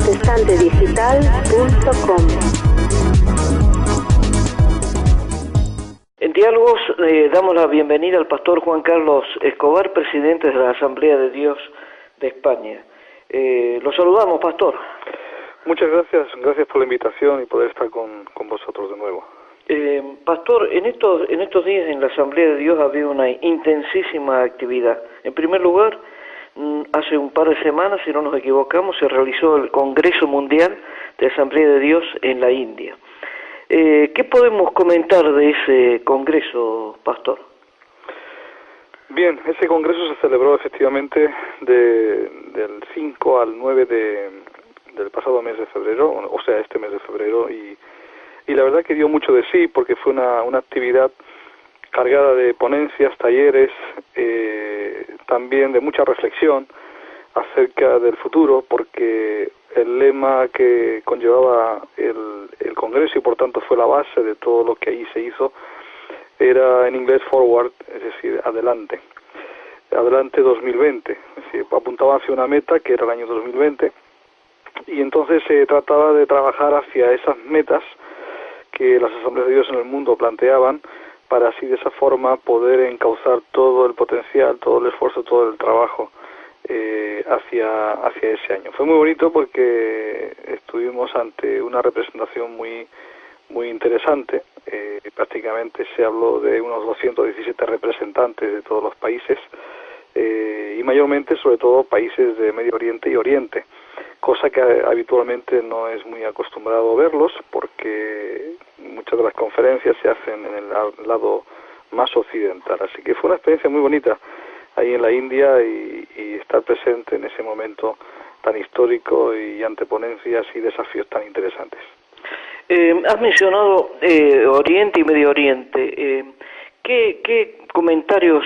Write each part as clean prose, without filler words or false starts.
protestantedigital.com. En Diálogos damos la bienvenida al pastor Juan Carlos Escobar, presidente de la Asamblea de Dios de España. Lo saludamos, pastor. Muchas gracias por la invitación y poder estar con vosotros de nuevo. Pastor, en estos días en la Asamblea de Dios ha habido una intensísima actividad. En primer lugar, hace un par de semanas, si no nos equivocamos, se realizó el Congreso Mundial de Asamblea de Dios en la India. ¿Qué podemos comentar de ese congreso, pastor? Bien, ese congreso se celebró efectivamente del 5 al 9 del pasado mes de febrero, o sea, este mes de febrero, y la verdad que dio mucho de sí, porque fue una actividad cargada de ponencias, talleres, también de mucha reflexión acerca del futuro, porque el lema que conllevaba el Congreso, y por tanto fue la base de todo lo que ahí se hizo, era en inglés forward, es decir, adelante 2020, es decir, apuntaba hacia una meta que era el año 2020, y entonces se trataba de trabajar hacia esas metas que las Asambleas de Dios en el mundo planteaban, para así de esa forma poder encauzar todo el potencial, todo el esfuerzo, todo el trabajo hacia ese año. Fue muy bonito porque estuvimos ante una representación muy interesante. Prácticamente se habló de unos 217 representantes de todos los países, y mayormente sobre todo países de Medio Oriente y Oriente, cosa que habitualmente no es muy acostumbrado verlos, porque muchas de las conferencias se hacen en el lado más occidental. Así que fue una experiencia muy bonita ahí en la India, y estar presente en ese momento tan histórico y ante ponencias y desafíos tan interesantes. Has mencionado Oriente y Medio Oriente. ¿Qué comentarios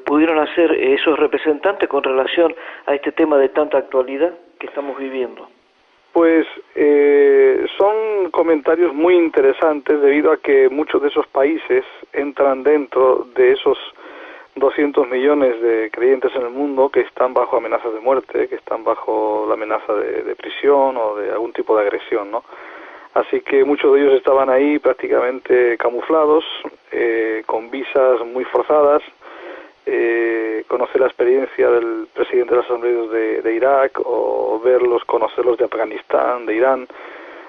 pudieron hacer esos representantes con relación a este tema de tanta actualidad que estamos viviendo? Pues son comentarios muy interesantes, debido a que muchos de esos países entran dentro de esos 200 millones de creyentes en el mundo que están bajo amenazas de muerte, que están bajo la amenaza de prisión o de algún tipo de agresión, ¿no? Así que muchos de ellos estaban ahí prácticamente camuflados, con visas muy forzadas. Conocer la experiencia del presidente de las Asambleas de Irak, o conocerlos de Afganistán, de Irán.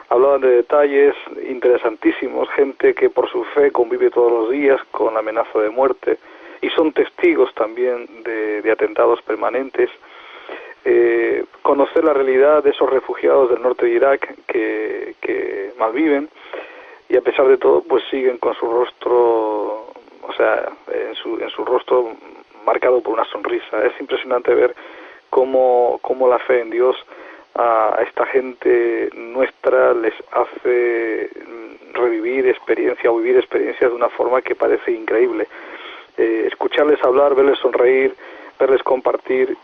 Hablaban de detalles interesantísimos, gente que por su fe convive todos los días con la amenaza de muerte, y son testigos también de atentados permanentes. Conocer la realidad de esos refugiados del norte de Irak que malviven, y a pesar de todo pues siguen con su rostro, o sea, en su rostro marcado por una sonrisa. Es impresionante ver cómo la fe en Dios a esta gente nuestra les hace revivir experiencias o vivir experiencias de una forma que parece increíble. Escucharles hablar, verles sonreír, verles compartir,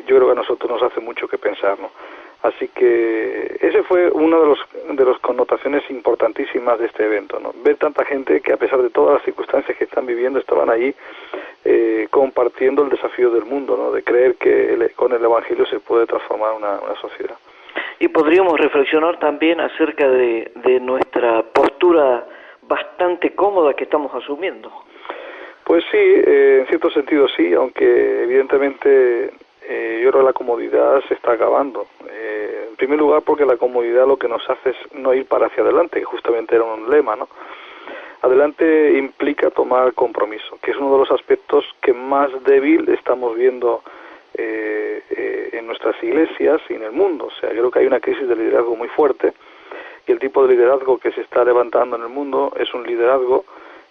yo creo que a nosotros nos hace mucho que pensar, ¿no? Así que ese fue uno de las connotaciones importantísimas de este evento, ¿no? Ver tanta gente que, a pesar de todas las circunstancias que están viviendo, estaban allí compartiendo el desafío del mundo, ¿no? De creer que con el Evangelio se puede transformar una sociedad. Y podríamos reflexionar también acerca de nuestra postura bastante cómoda que estamos asumiendo. Pues sí, en cierto sentido sí, aunque evidentemente yo creo que la comodidad se está acabando. En primer lugar, porque la comodidad lo que nos hace es no ir para hacia adelante, que justamente era un lema, ¿no? Adelante implica tomar compromiso, que es uno de los aspectos que más débil estamos viendo en nuestras iglesias y en el mundo. O sea, yo creo que hay una crisis de liderazgo muy fuerte, y el tipo de liderazgo que se está levantando en el mundo es un liderazgo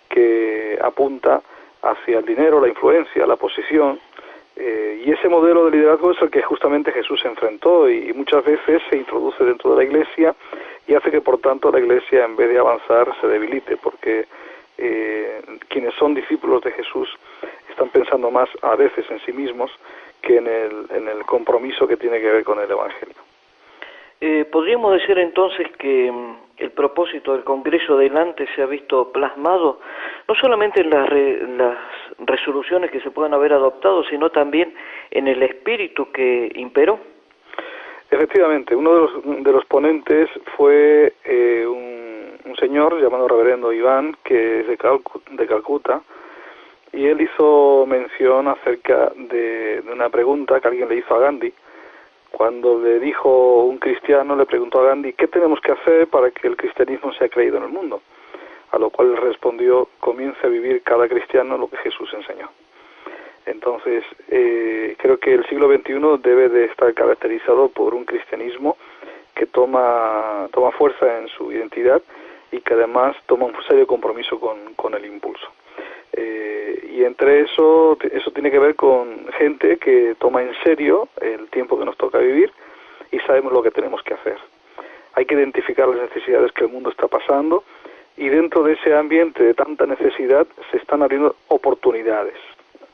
que apunta hacia el dinero, la influencia, la posición, y ese modelo de liderazgo es el que justamente Jesús enfrentó, y muchas veces se introduce dentro de la iglesia, y hace que por tanto la iglesia, en vez de avanzar, se debilite, porque quienes son discípulos de Jesús están pensando más a veces en sí mismos que en el compromiso que tiene que ver con el Evangelio. ¿Podríamos decir entonces que el propósito del Congreso adelante se ha visto plasmado no solamente en las resoluciones que se puedan haber adoptado, sino también en el espíritu que imperó? Efectivamente, uno de los ponentes fue un señor llamado Reverendo Iván, que es de Calcuta, y él hizo mención acerca de una pregunta que alguien le hizo a Gandhi. Cuando le dijo un cristiano, le preguntó a Gandhi, ¿qué tenemos que hacer para que el cristianismo sea creído en el mundo? A lo cual él respondió, comience a vivir cada cristiano lo que Jesús enseñó. Entonces, creo que el siglo XXI debe de estar caracterizado por un cristianismo que toma fuerza en su identidad y que además toma un serio compromiso con el impulso. Y entre eso tiene que ver con gente que toma en serio el tiempo que nos toca vivir y sabemos lo que tenemos que hacer. Hay que identificar las necesidades que el mundo está pasando y dentro de ese ambiente de tanta necesidad se están abriendo oportunidades.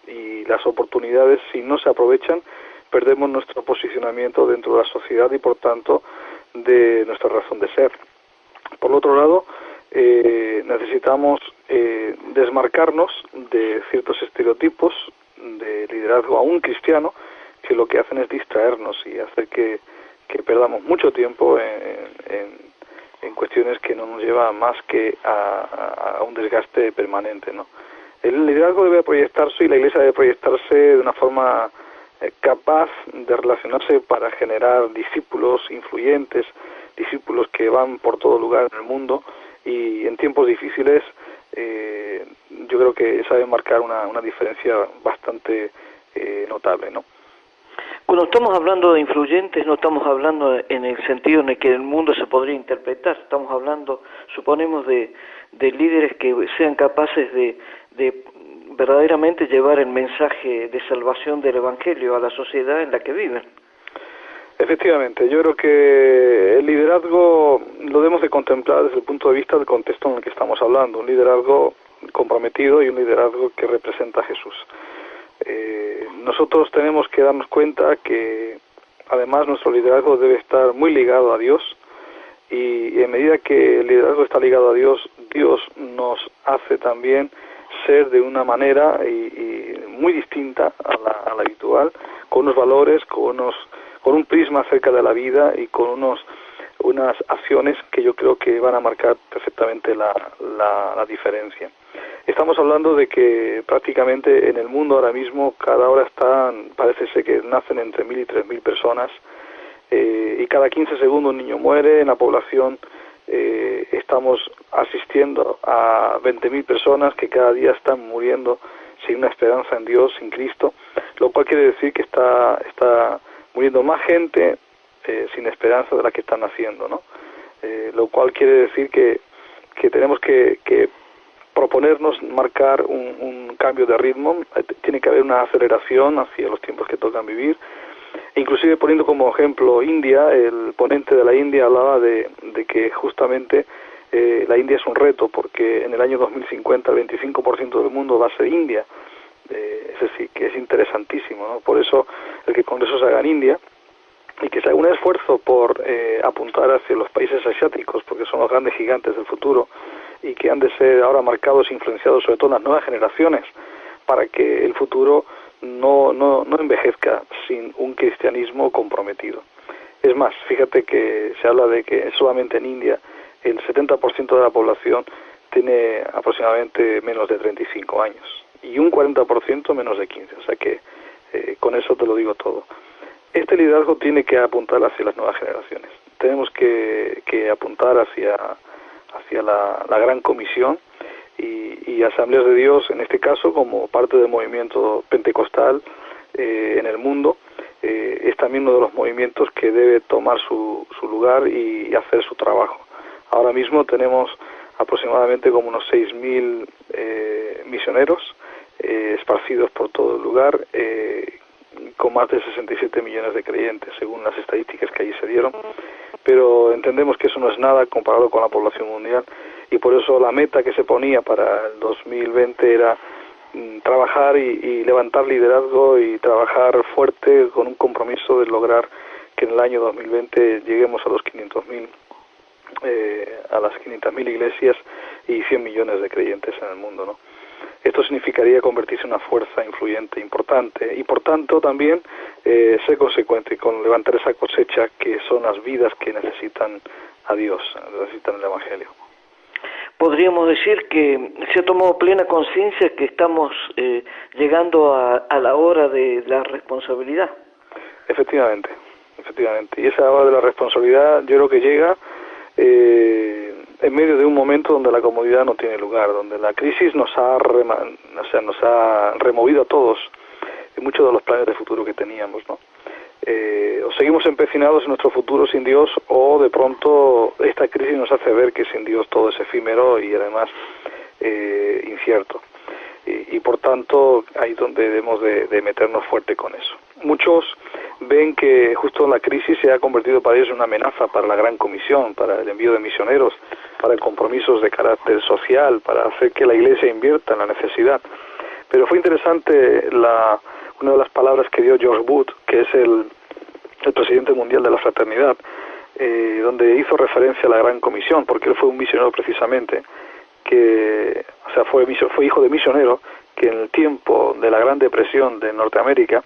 Y las oportunidades, si no se aprovechan, perdemos nuestro posicionamiento dentro de la sociedad y por tanto de nuestra razón de ser. Por otro lado, necesitamos desmarcarnos de ciertos estereotipos de liderazgo aún cristiano que lo que hacen es distraernos y hacer que perdamos mucho tiempo en cuestiones que no nos llevan más que a un desgaste permanente, ¿no? El liderazgo debe proyectarse y la Iglesia debe proyectarse de una forma capaz de relacionarse para generar discípulos influyentes, discípulos que van por todo lugar en el mundo y en tiempos difíciles yo creo que esa debe marcar una diferencia bastante notable, ¿no? Cuando estamos hablando de influyentes, no estamos hablando en el sentido en el que el mundo se podría interpretar, estamos hablando, suponemos, de líderes que sean capaces de verdaderamente llevar el mensaje de salvación del Evangelio a la sociedad en la que viven. Efectivamente, yo creo que el liderazgo lo debemos de contemplar desde el punto de vista del contexto en el que estamos hablando, un liderazgo comprometido y un liderazgo que representa a Jesús. Nosotros tenemos que darnos cuenta que además nuestro liderazgo debe estar muy ligado a Dios y en medida que el liderazgo está ligado a Dios, Dios nos hace también ser de una manera y muy distinta a la habitual, con unos valores, con un prisma acerca de la vida y con unas acciones que yo creo que van a marcar perfectamente la diferencia. Estamos hablando de que prácticamente en el mundo ahora mismo cada hora parece ser que nacen entre 1.000 y 3.000 personas y cada 15 segundos un niño muere. En la población estamos asistiendo a 20.000 personas que cada día están muriendo sin una esperanza en Dios, sin Cristo, lo cual quiere decir que está muriendo más gente sin esperanza de la que están naciendo, ¿no? Lo cual quiere decir que tenemos que proponernos marcar un cambio de ritmo. Tiene que haber una aceleración hacia los tiempos que tocan vivir. Inclusive poniendo como ejemplo India, el ponente de la India hablaba de que justamente la India es un reto porque en el año 2050 el 25% del mundo va a ser India. Es decir, que es interesantísimo, ¿no? Por eso el que el Congreso se haga en India y que se haga un esfuerzo por apuntar hacia los países asiáticos, porque son los grandes gigantes del futuro y que han de ser ahora marcados e influenciados sobre todo en las nuevas generaciones para que el futuro no envejezca sin un cristianismo comprometido. Es más, fíjate que se habla de que solamente en India el 70% de la población tiene aproximadamente menos de 35 años y un 40% menos de 15, o sea que con eso te lo digo todo. Este liderazgo tiene que apuntar hacia las nuevas generaciones. Tenemos que apuntar hacia la gran comisión y Asambleas de Dios, en este caso, como parte del movimiento pentecostal en el mundo, es también uno de los movimientos que debe tomar su lugar y hacer su trabajo. Ahora mismo tenemos aproximadamente como unos 6.000 misioneros esparcidos por todo el lugar, con más de 67 millones de creyentes, según las estadísticas que allí se dieron, pero entendemos que eso no es nada comparado con la población mundial y por eso la meta que se ponía para el 2020 era trabajar y levantar liderazgo y trabajar fuerte con un compromiso de lograr que en el año 2020 lleguemos a los 500.000 a las 500.000 iglesias y 100 millones de creyentes en el mundo, ¿no? Esto significaría convertirse en una fuerza influyente importante y por tanto también ser consecuente con levantar esa cosecha que son las vidas que necesitan a Dios, necesitan el Evangelio. Podríamos decir que se ha tomado plena conciencia que estamos llegando a la hora de la responsabilidad. Efectivamente. Y esa hora de la responsabilidad yo creo que llega en medio de un momento donde la comodidad no tiene lugar, donde la crisis nos ha removido a todos en muchos de los planes de futuro que teníamos, ¿no? O seguimos empecinados en nuestro futuro sin Dios, o de pronto esta crisis nos hace ver que sin Dios todo es efímero y además incierto. Y por tanto ahí es donde debemos de meternos fuerte con eso. Muchos ven que justo la crisis se ha convertido para ellos en una amenaza para la Gran Comisión, para el envío de misioneros, para compromisos de carácter social, para hacer que la Iglesia invierta en la necesidad. Pero fue interesante una de las palabras que dio George Wood, que es el presidente mundial de la fraternidad, donde hizo referencia a la Gran Comisión, porque él fue un misionero precisamente, que, o sea, fue hijo de misionero, que en el tiempo de la Gran Depresión de Norteamérica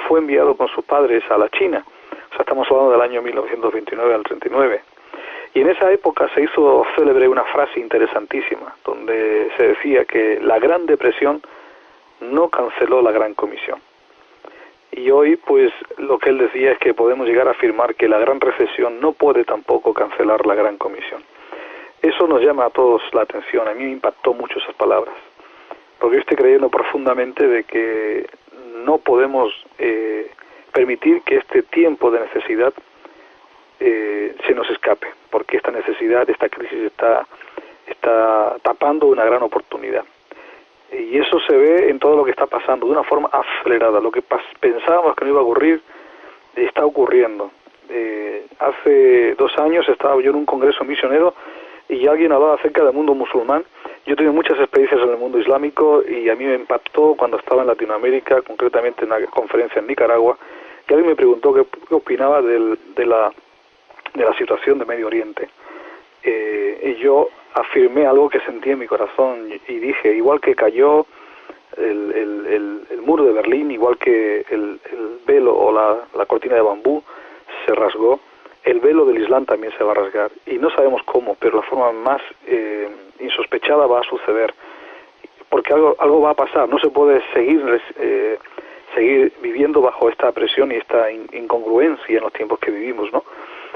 fue enviado con sus padres a la China. O sea, estamos hablando del año 1929 al 39. Y en esa época se hizo célebre una frase interesantísima, donde se decía que la Gran Depresión no canceló la Gran Comisión. Y hoy, pues, lo que él decía es que podemos llegar a afirmar que la Gran Recesión no puede tampoco cancelar la Gran Comisión. Eso nos llama a todos la atención. A mí me impactó mucho esas palabras, porque yo estoy creyendo profundamente de que no podemos permitir que este tiempo de necesidad se nos escape, porque esta necesidad, esta crisis está tapando una gran oportunidad. Y eso se ve en todo lo que está pasando, de una forma acelerada. Lo que pensábamos que no iba a ocurrir, está ocurriendo. Hace 2 años estaba yo en un congreso misionero y alguien hablaba acerca del mundo musulmán. Yo he tenido muchas experiencias en el mundo islámico y a mí me impactó cuando estaba en Latinoamérica, concretamente en una conferencia en Nicaragua, que alguien me preguntó qué opinaba de la situación de Medio Oriente. Y yo afirmé algo que sentí en mi corazón y dije, igual que cayó el muro de Berlín, igual que el velo o la cortina de bambú se rasgó, el velo del Islam también se va a rasgar. Y no sabemos cómo, pero la forma más insospechada va a suceder. Porque algo va a pasar, no se puede seguir viviendo bajo esta presión y esta incongruencia en los tiempos que vivimos, ¿no?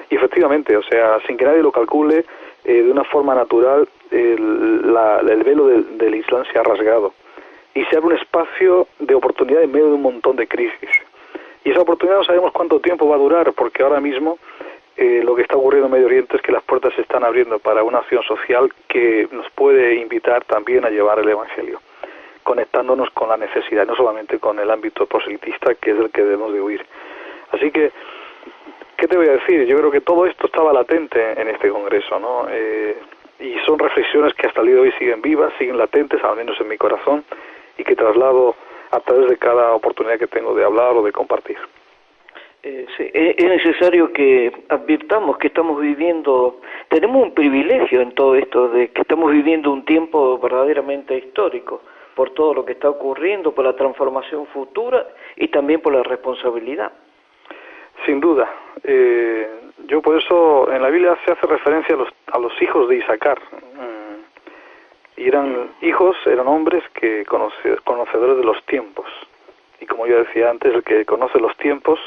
Y efectivamente, o sea, sin que nadie lo calcule, de una forma natural, el velo del Islam se ha rasgado y se abre un espacio de oportunidad en medio de un montón de crisis. Y esa oportunidad no sabemos cuánto tiempo va a durar, porque ahora mismo lo que está ocurriendo en Medio Oriente es que las puertas se están abriendo para una acción social que nos puede invitar también a llevar el Evangelio, conectándonos con la necesidad, no solamente con el ámbito proselitista, que es el que debemos de huir. Así que, ¿qué te voy a decir? Yo creo que todo esto estaba latente en este congreso, ¿no? Y son reflexiones que hasta el día de hoy siguen vivas, siguen latentes, al menos en mi corazón, y que traslado a través de cada oportunidad que tengo de hablar o de compartir. Sí, es necesario que advirtamos que estamos viviendo, tenemos un privilegio en todo esto, de que estamos viviendo un tiempo verdaderamente histórico, por todo lo que está ocurriendo, por la transformación futura y también por la responsabilidad. Sin duda. Yo por eso en la Biblia se hace referencia a los hijos de Isaacar. Y eran hombres que conocedores de los tiempos. Y como yo decía antes, el que conoce los tiempos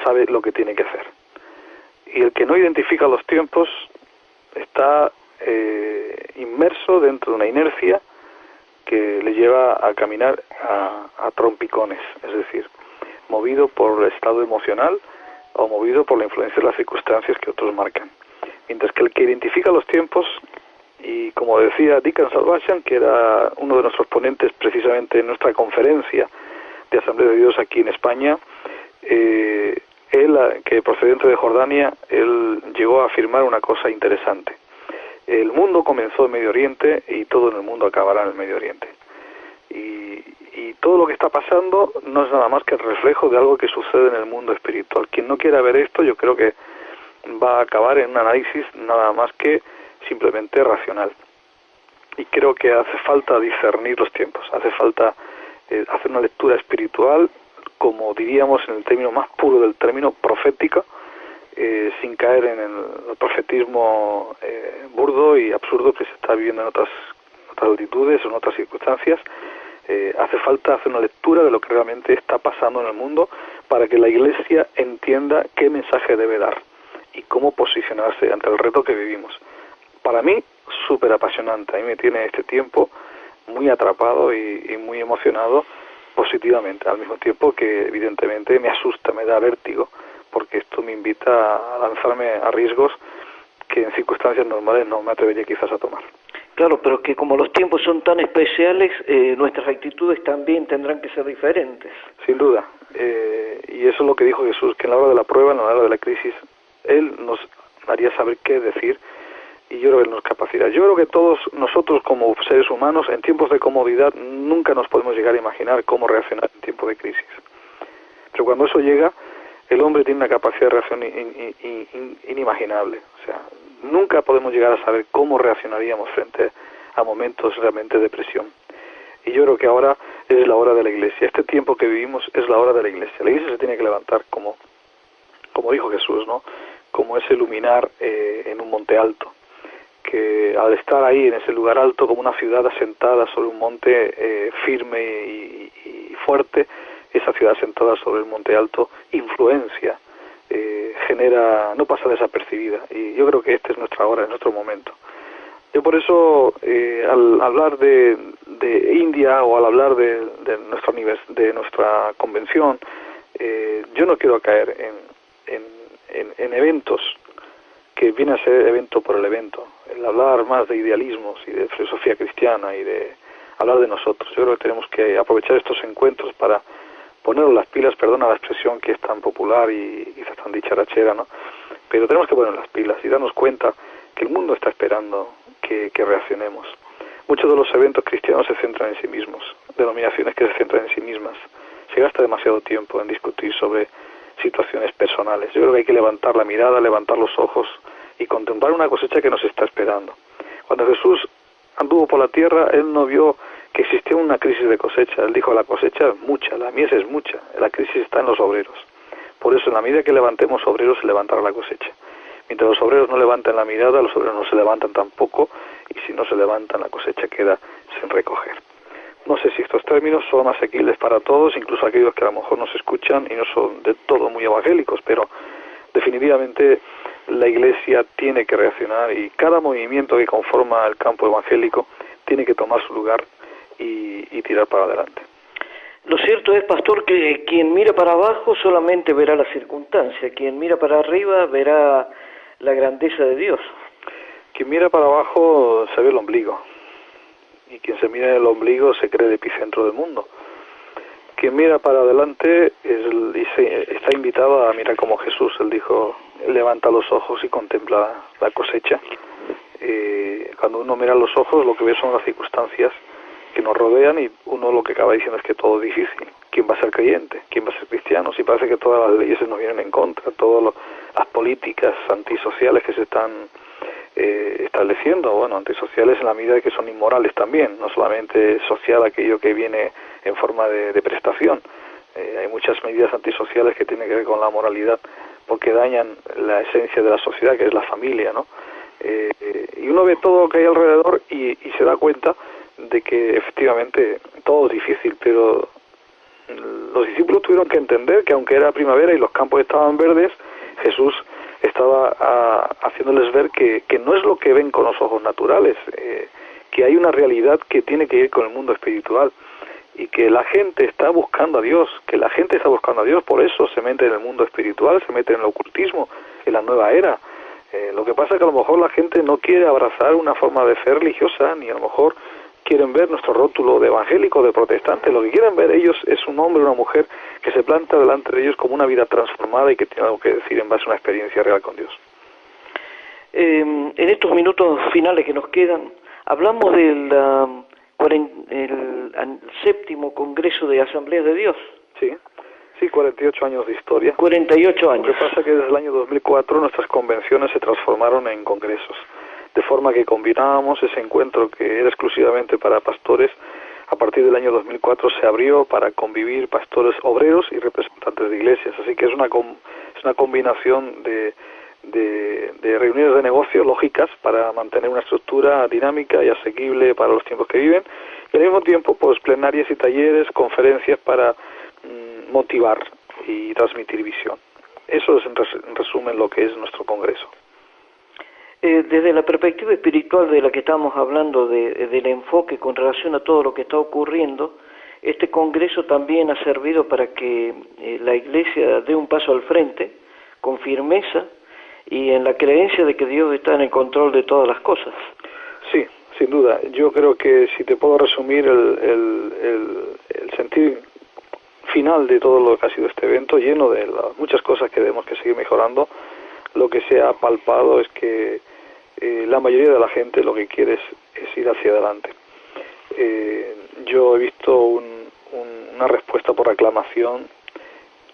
sabe lo que tiene que hacer. Y el que no identifica los tiempos está inmerso dentro de una inercia que le lleva a caminar a trompicones, es decir, movido por el estado emocional o movido por la influencia de las circunstancias que otros marcan. Mientras que el que identifica los tiempos, y como decía Deacon Salvation, que era uno de nuestros ponentes precisamente en nuestra conferencia de Asamblea de Dios aquí en España, él, que procedente de Jordania, él llegó a afirmar una cosa interesante. El mundo comenzó en Medio Oriente y todo en el mundo acabará en el Medio Oriente. Y todo lo que está pasando no es nada más que el reflejo de algo que sucede en el mundo espiritual. Quien no quiera ver esto, yo creo que va a acabar en un análisis nada más que simplemente racional. Y creo que hace falta discernir los tiempos, hace falta hacer una lectura espiritual como diríamos en el término más puro del término, profética, sin caer en el profetismo burdo y absurdo que se está viviendo en otras latitudes o en otras circunstancias. Hace falta hacer una lectura de lo que realmente está pasando en el mundo para que la Iglesia entienda qué mensaje debe dar y cómo posicionarse ante el reto que vivimos. Para mí, súper apasionante. A mí me tiene este tiempo muy atrapado y muy emocionado positivamente, al mismo tiempo que evidentemente me asusta, me da vértigo, porque esto me invita a lanzarme a riesgos que en circunstancias normales no me atrevería quizás a tomar. Claro, pero que como los tiempos son tan especiales, nuestras actitudes también tendrán que ser diferentes. Sin duda, y eso es lo que dijo Jesús, que en la hora de la prueba, en la hora de la crisis, Él nos haría saber qué decir, y yo creo que Él nos capacita. Yo creo que todos nosotros como seres humanos, en tiempos de comodidad, nunca nos podemos llegar a imaginar cómo reaccionar en tiempos de crisis. Pero cuando eso llega, el hombre tiene una capacidad de reacción inimaginable. O sea, nunca podemos llegar a saber cómo reaccionaríamos frente a momentos realmente de presión. Y yo creo que ahora es la hora de la Iglesia. Este tiempo que vivimos es la hora de la Iglesia. La Iglesia se tiene que levantar como dijo Jesús, ¿no? Como ese luminar en un monte alto, que al estar ahí en ese lugar alto, como una ciudad asentada sobre un monte firme y fuerte, esa ciudad asentada sobre el monte alto influencia, genera, no pasa desapercibida, y yo creo que esta es nuestra hora, es nuestro momento. Yo por eso, al hablar de India o al hablar de nuestra convención, yo no quiero caer en eventos que viene a ser evento por el evento, el hablar más de idealismos y de filosofía cristiana y de hablar de nosotros. Yo creo que tenemos que aprovechar estos encuentros para ponernos las pilas, perdona la expresión que es tan popular y quizás tan dicharachera, ¿no? Pero tenemos que poner las pilas y darnos cuenta que el mundo está esperando que reaccionemos. Muchos de los eventos cristianos se centran en sí mismos, denominaciones que se centran en sí mismas. Se gasta demasiado tiempo en discutir sobre situaciones personales. Yo creo que hay que levantar la mirada, levantar los ojos y contemplar una cosecha que nos está esperando. Cuando Jesús anduvo por la tierra, Él no vio que existía una crisis de cosecha. Él dijo, la cosecha es mucha, la mies es mucha, la crisis está en los obreros. Por eso, en la medida que levantemos obreros, se levantará la cosecha. Mientras los obreros no levanten la mirada, los obreros no se levantan tampoco, y si no se levantan, la cosecha queda sin recoger. No sé si estos términos son asequibles para todos, incluso aquellos que a lo mejor nos escuchan y no son de todo muy evangélicos, pero definitivamente la Iglesia tiene que reaccionar y cada movimiento que conforma el campo evangélico tiene que tomar su lugar y tirar para adelante. Lo cierto es, pastor, que quien mira para abajo solamente verá la circunstancia, quien mira para arriba verá la grandeza de Dios. Quien mira para abajo se ve el ombligo, y quien se mira en el ombligo se cree el epicentro del mundo. Quien mira para adelante está invitado a mirar como Jesús. Él dijo, levanta los ojos y contempla la cosecha. Cuando uno mira los ojos, lo que ve son las circunstancias que nos rodean y uno lo que acaba diciendo es que todo es difícil. ¿Quién va a ser creyente? ¿Quién va a ser cristiano? Si parece que todas las leyes nos vienen en contra, todas las políticas antisociales que se están estableciendo, bueno, antisociales en la medida de que son inmorales también, no solamente social aquello que viene en forma de prestación. Hay muchas medidas antisociales que tienen que ver con la moralidad, porque dañan la esencia de la sociedad, que es la familia, ¿no? Y uno ve todo lo que hay alrededor y se da cuenta de que efectivamente todo es difícil, pero los discípulos tuvieron que entender que aunque era primavera y los campos estaban verdes, Jesús estaba haciéndoles ver que no es lo que ven con los ojos naturales, que hay una realidad que tiene que ir con el mundo espiritual y que la gente está buscando a Dios, por eso se mete en el mundo espiritual, se mete en el ocultismo, en la nueva era. Lo que pasa es que a lo mejor la gente no quiere abrazar una forma de fe religiosa, ni a lo mejor quieren ver nuestro rótulo de evangélico, de protestante. Lo que quieren ver ellos es un hombre o una mujer que se planta delante de ellos como una vida transformada y que tiene algo que decir en base a una experiencia real con Dios. En estos minutos finales que nos quedan, hablamos del séptimo Congreso de Asambleas de Dios. Sí, 48 años de historia. 48 años. Lo que pasa es que desde el año 2004 nuestras convenciones se transformaron en congresos, de forma que combinábamos ese encuentro que era exclusivamente para pastores, a partir del año 2004 se abrió para convivir pastores obreros y representantes de iglesias, así que es una combinación de reuniones de negocio lógicas para mantener una estructura dinámica y asequible para los tiempos que viven, y al mismo tiempo pues plenarias y talleres, conferencias para motivar y transmitir visión. Eso es en resumen lo que es nuestro congreso. Desde la perspectiva espiritual de la que estamos hablando, del enfoque con relación a todo lo que está ocurriendo, este congreso también ha servido para que la Iglesia dé un paso al frente, con firmeza, y en la creencia de que Dios está en el control de todas las cosas. Sí, sin duda. Yo creo que si te puedo resumir el sentir final de todo lo que ha sido este evento, lleno de muchas cosas que tenemos que seguir mejorando, lo que se ha palpado es que la mayoría de la gente lo que quiere es ir hacia adelante. Yo he visto una respuesta por aclamación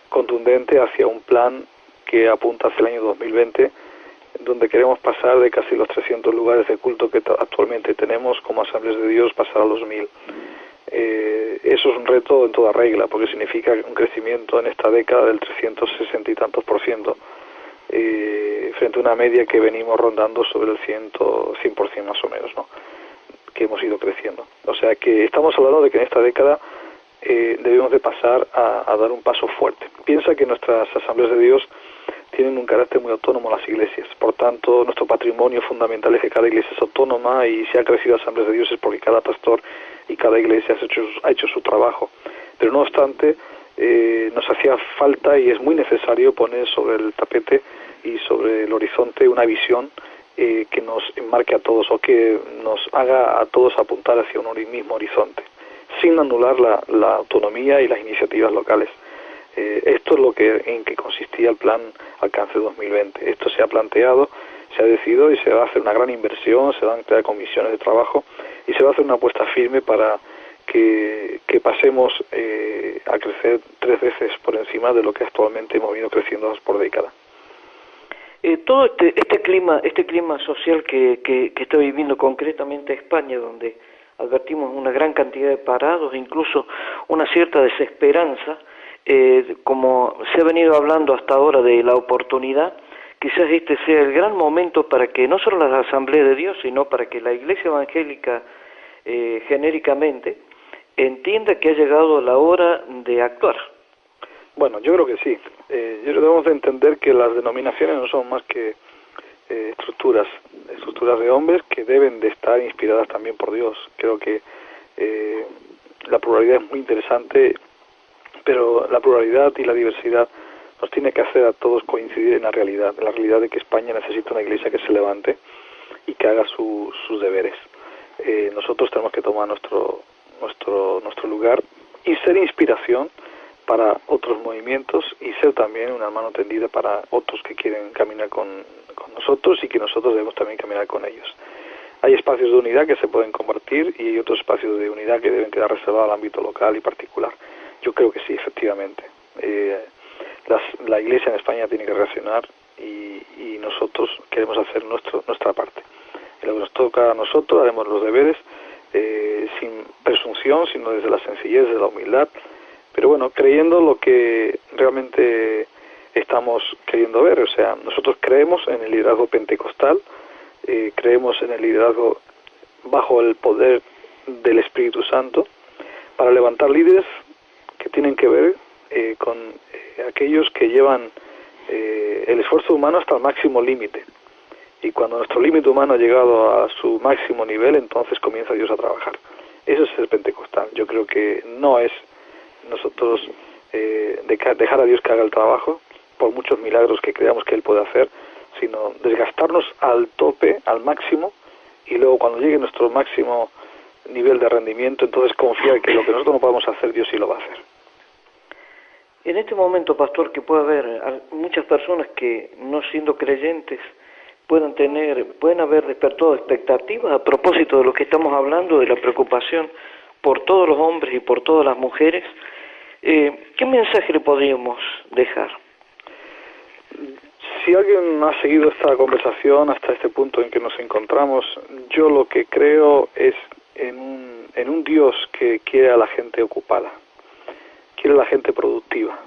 contundente hacia un plan que apunta hacia el año 2020, donde queremos pasar de casi los 300 lugares de culto que actualmente tenemos como Asambleas de Dios, pasar a los 1000. Eso es un reto en toda regla, porque significa un crecimiento en esta década del 360 y tantos %, frente a una media que venimos rondando sobre el 100% más o menos, ¿no?, que hemos ido creciendo. O sea que estamos hablando de que en esta década debemos de pasar a dar un paso fuerte. Piensa que nuestras Asambleas de Dios tienen un carácter muy autónomo las iglesias, por tanto nuestro patrimonio fundamental es que cada iglesia es autónoma, y si ha crecido Asambleas de Dios es porque cada pastor y cada iglesia ha hecho su trabajo. Pero no obstante, nos hacía falta y es muy necesario poner sobre el tapete y sobre el horizonte una visión que nos enmarque a todos, o que nos haga a todos apuntar hacia un mismo horizonte, sin anular la autonomía y las iniciativas locales. Esto es en que consistía el plan Alcance 2020. Esto se ha planteado, se ha decidido, y se va a hacer una gran inversión, se van a crear comisiones de trabajo y se va a hacer una apuesta firme para que pasemos a crecer 3 veces por encima de lo que actualmente hemos venido creciendo por década. Todo este clima social que está viviendo concretamente España, donde advertimos una gran cantidad de parados, incluso una cierta desesperanza, como se ha venido hablando hasta ahora de la oportunidad, quizás este sea el gran momento para que no solo la Asamblea de Dios, sino para que la Iglesia Evangélica genéricamente entienda que ha llegado la hora de actuar. Bueno, yo creo que sí. Debemos de entender que las denominaciones no son más que estructuras de hombres que deben de estar inspiradas también por Dios. Creo que la pluralidad es muy interesante, pero la pluralidad y la diversidad nos tiene que hacer a todos coincidir en la realidad de que España necesita una iglesia que se levante y que haga sus deberes. Nosotros tenemos que tomar nuestro lugar y ser inspiración para otros movimientos, y ser también una mano tendida para otros que quieren caminar con nosotros, y que nosotros debemos también caminar con ellos. Hay espacios de unidad que se pueden compartir, y hay otros espacios de unidad que deben quedar reservados al ámbito local y particular. Yo creo que sí, efectivamente. La Iglesia en España tiene que reaccionar, y nosotros queremos hacer nuestra parte. En lo que nos toca a nosotros haremos los deberes sin presunción, sino desde la sencillez, desde la humildad, pero bueno, creyendo lo que realmente estamos queriendo ver. O sea, nosotros creemos en el liderazgo pentecostal, creemos en el liderazgo bajo el poder del Espíritu Santo, para levantar líderes que tienen que ver con aquellos que llevan el esfuerzo humano hasta el máximo límite. Y cuando nuestro límite humano ha llegado a su máximo nivel, entonces comienza Dios a trabajar. Eso es el pentecostal. Yo creo que no es nosotros dejar a Dios que haga el trabajo, por muchos milagros que creamos que Él puede hacer, sino desgastarnos al tope, al máximo, y luego cuando llegue nuestro máximo nivel de rendimiento, entonces confiar que lo que nosotros no podemos hacer, Dios sí lo va a hacer. En este momento, pastor, que puede haber muchas personas que, no siendo creyentes, pueden haber despertado expectativas a propósito de lo que estamos hablando, de la preocupación por todos los hombres y por todas las mujeres. ¿Qué mensaje le podríamos dejar? Si alguien ha seguido esta conversación hasta este punto en que nos encontramos, yo lo que creo es en un Dios que quiere a la gente ocupada, quiere a la gente productiva,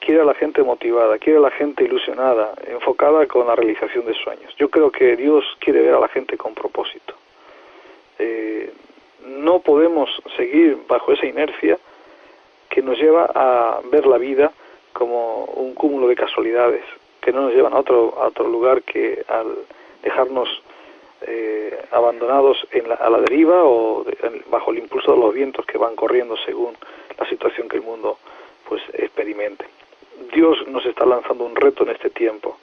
quiere a la gente motivada, quiere a la gente ilusionada, enfocada con la realización de sueños. Yo creo que Dios quiere ver a la gente con propósito. No podemos seguir bajo esa inercia que nos lleva a ver la vida como un cúmulo de casualidades, que no nos llevan a otro lugar que al dejarnos abandonados a la deriva o bajo el impulso de los vientos que van corriendo según la situación que el mundo pues experimente. Dios nos está lanzando un reto en este tiempo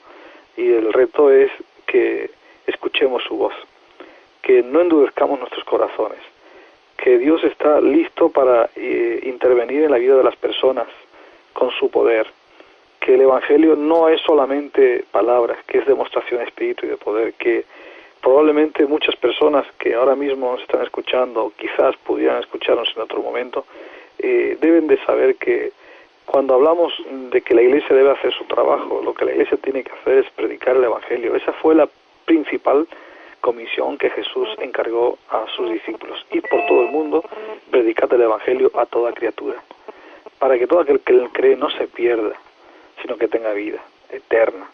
y el reto es que escuchemos su voz, que no endurezcamos nuestros corazones, que Dios está listo para intervenir en la vida de las personas con su poder, que el Evangelio no es solamente palabras, que es demostración de espíritu y de poder, que probablemente muchas personas que ahora mismo nos están escuchando, o quizás pudieran escucharnos en otro momento, deben de saber que cuando hablamos de que la Iglesia debe hacer su trabajo, lo que la Iglesia tiene que hacer es predicar el Evangelio. Esa fue la principal comisión que Jesús encargó a sus discípulos: ir por todo el mundo, predicar el Evangelio a toda criatura, para que todo aquel que cree no se pierda, sino que tenga vida eterna.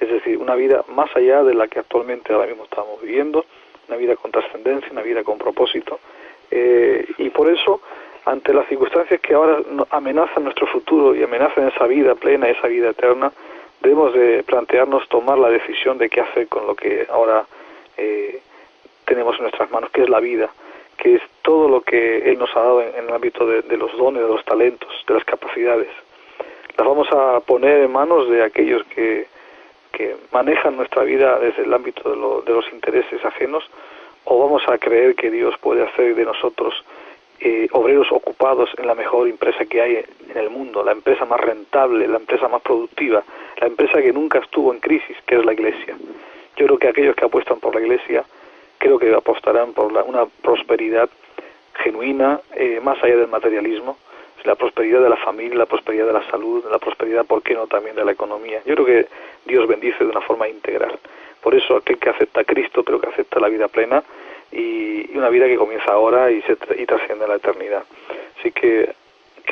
Es decir, una vida más allá de la que actualmente ahora mismo estamos viviendo, una vida con trascendencia, una vida con propósito. Y por eso, ante las circunstancias que ahora amenazan nuestro futuro y amenazan esa vida plena, esa vida eterna, debemos de plantearnos tomar la decisión de qué hacer con lo que ahora tenemos en nuestras manos, que es la vida, que es todo lo que Él nos ha dado en el ámbito de los dones, de los talentos, de las capacidades. Las vamos a poner en manos de aquellos que manejan nuestra vida desde el ámbito de los intereses ajenos, o vamos a creer que Dios puede hacer de nosotros obreros ocupados en la mejor empresa que hay en el mundo, la empresa más rentable, la empresa más productiva, la empresa que nunca estuvo en crisis, que es la Iglesia. Yo creo que aquellos que apuestan por la Iglesia, creo que apostarán por una prosperidad genuina, más allá del materialismo, la prosperidad de la familia, la prosperidad de la salud, la prosperidad, ¿por qué no?, también de la economía. Yo creo que Dios bendice de una forma integral. Por eso aquel que acepta a Cristo, creo que acepta la vida plena y una vida que comienza ahora y trasciende a la eternidad. Así que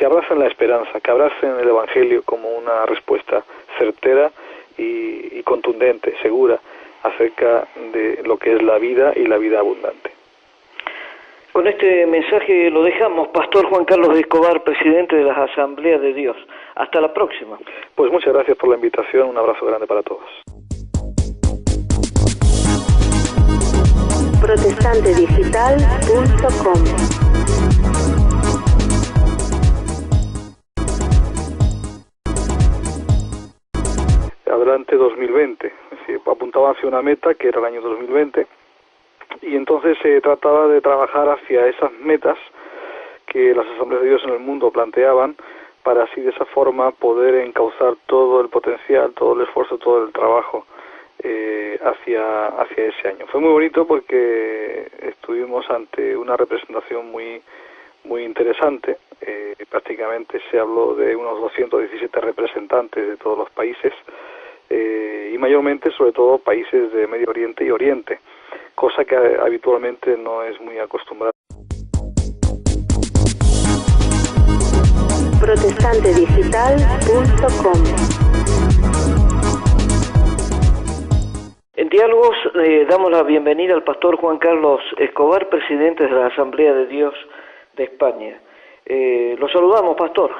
abracen la esperanza, que abracen el Evangelio como una respuesta certera y contundente, segura, acerca de lo que es la vida y la vida abundante. Con este mensaje lo dejamos, Pastor Juan Carlos de Escobar, presidente de las Asambleas de Dios. Hasta la próxima. Pues muchas gracias por la invitación, un abrazo grande para todos. protestantedigital.com. Adelante 2020, apuntaba hacia una meta que era el año 2020 y entonces se trataba de trabajar hacia esas metas que las Asambleas de Dios en el mundo planteaban, para así de esa forma poder encauzar todo el potencial, todo el esfuerzo, todo el trabajo hacia ese año. Fue muy bonito porque estuvimos ante una representación muy interesante. Prácticamente se habló de unos 217 representantes de todos los países y mayormente, sobre todo, países de Medio Oriente y Oriente, cosa que habitualmente no es muy acostumbrada. protestantedigital.com. En Diálogos damos la bienvenida al Pastor Juan Carlos Escobar, presidente de la Asamblea de Dios de España. Lo saludamos, Pastor.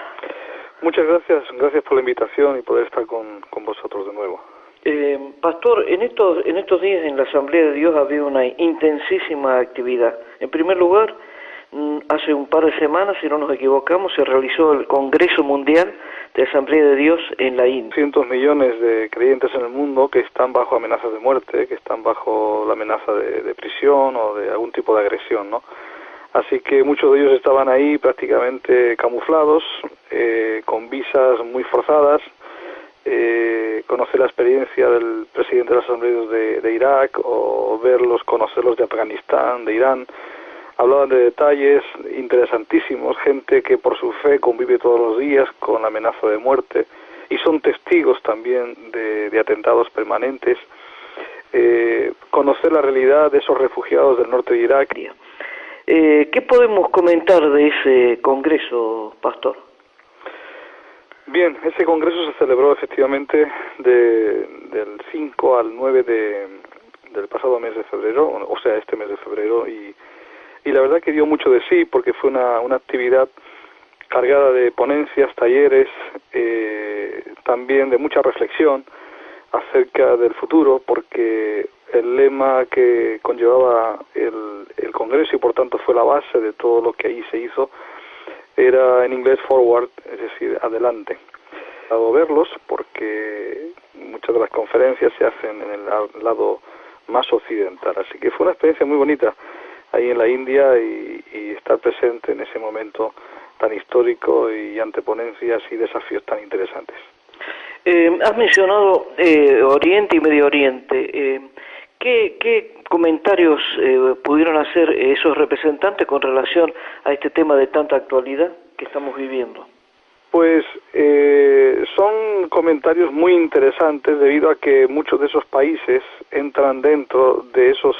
Muchas gracias por la invitación y poder estar con vosotros de nuevo. Pastor, en estos días en la Asamblea de Dios ha habido una intensísima actividad. En primer lugar, hace un par de semanas, si no nos equivocamos, se realizó el Congreso Mundial de Asamblea de Dios en la India. 200 millones de creyentes en el mundo que están bajo amenazas de muerte, que están bajo la amenaza de prisión o de algún tipo de agresión, ¿no? Así que muchos de ellos estaban ahí prácticamente camuflados, con visas muy forzadas. Conocer la experiencia del presidente de las Asambleas de Irak o conocerlos de Afganistán, de Irán. Hablaban de detalles interesantísimos, gente que por su fe convive todos los días con la amenaza de muerte y son testigos también de atentados permanentes. Conocer la realidad de esos refugiados del norte de Irak. ¿Qué podemos comentar de ese congreso, Pastor? Bien, ese congreso se celebró efectivamente del 5 al 9 del pasado mes de febrero, o sea, este mes de febrero, y la verdad que dio mucho de sí porque fue una actividad cargada de ponencias, talleres, también de mucha reflexión acerca del futuro, porque el lema que conllevaba el Congreso y por tanto fue la base de todo lo que ahí se hizo era en inglés forward, es decir, adelante. A verlos porque muchas de las conferencias se hacen en el lado más occidental, así que fue una experiencia muy bonita ahí en la India y estar presente en ese momento tan histórico y ante ponencias y desafíos tan interesantes. Has mencionado Oriente y Medio Oriente. ¿Qué comentarios pudieron hacer esos representantes con relación a este tema de tanta actualidad que estamos viviendo? Pues son comentarios muy interesantes debido a que muchos de esos países entran dentro de esos